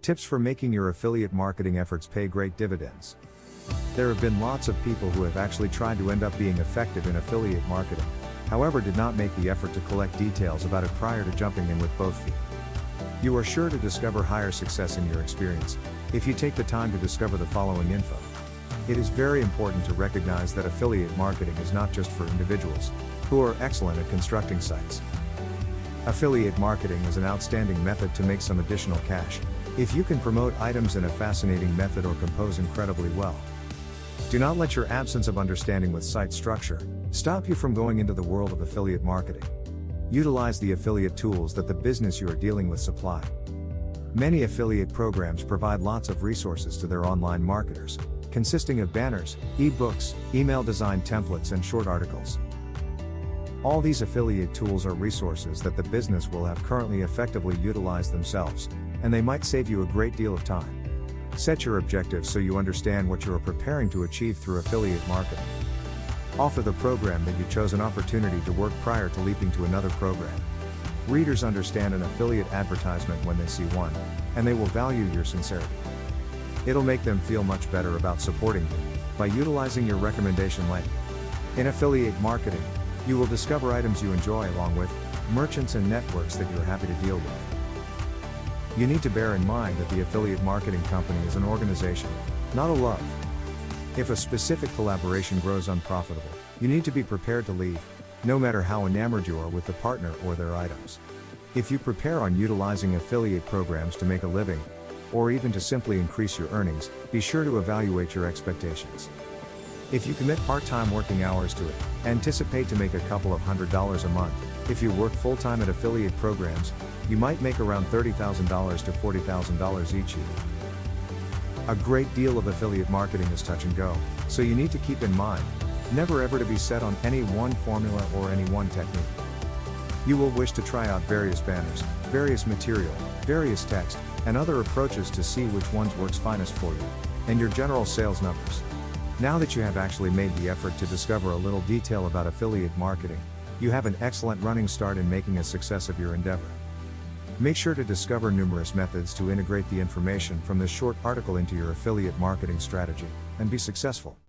Tips for making your affiliate marketing efforts pay great dividends. There have been lots of people who have actually tried to end up being effective in affiliate marketing, however did not make the effort to collect details about it prior to jumping in with both feet. You are sure to discover higher success in your experience if you take the time to discover the following info. It is very important to recognize that affiliate marketing is not just for individuals who are excellent at constructing sites. Affiliate marketing is an outstanding method to make some additional cash if you can promote items in a fascinating method or compose incredibly well. Do not let your absence of understanding with site structure stop you from going into the world of affiliate marketing. Utilize the affiliate tools that the business you are dealing with supply. Many affiliate programs provide lots of resources to their online marketers, consisting of banners, e-books, email design templates and short articles. All these affiliate tools are resources that the business will have currently effectively utilized themselves, and they might save you a great deal of time. Set your objectives so you understand what you are preparing to achieve through affiliate marketing. Offer the program that you chose an opportunity to work prior to leaping to another program. Readers understand an affiliate advertisement when they see one, and they will value your sincerity. It'll make them feel much better about supporting you by utilizing your recommendation link. In affiliate marketing, you will discover items you enjoy along with merchants and networks that you're happy to deal with. You need to bear in mind that the affiliate marketing company is an organization, not a love. If a specific collaboration grows unprofitable, you need to be prepared to leave, no matter how enamored you are with the partner or their items. If you prepare on utilizing affiliate programs to make a living, or even to simply increase your earnings, be sure to evaluate your expectations. If you commit part-time working hours to it, anticipate to make a couple of $100s a month. If you work full-time at affiliate programs, you might make around $30,000 to $40,000 each year. A great deal of affiliate marketing is touch and go, so you need to keep in mind, never ever to be set on any one formula or any one technique. You will wish to try out various banners, various material, various text, and other approaches to see which ones works finest for you, and your general sales numbers. Now that you have actually made the effort to discover a little detail about affiliate marketing, you have an excellent running start in making a success of your endeavor. Make sure to discover numerous methods to integrate the information from this short article into your affiliate marketing strategy, and be successful.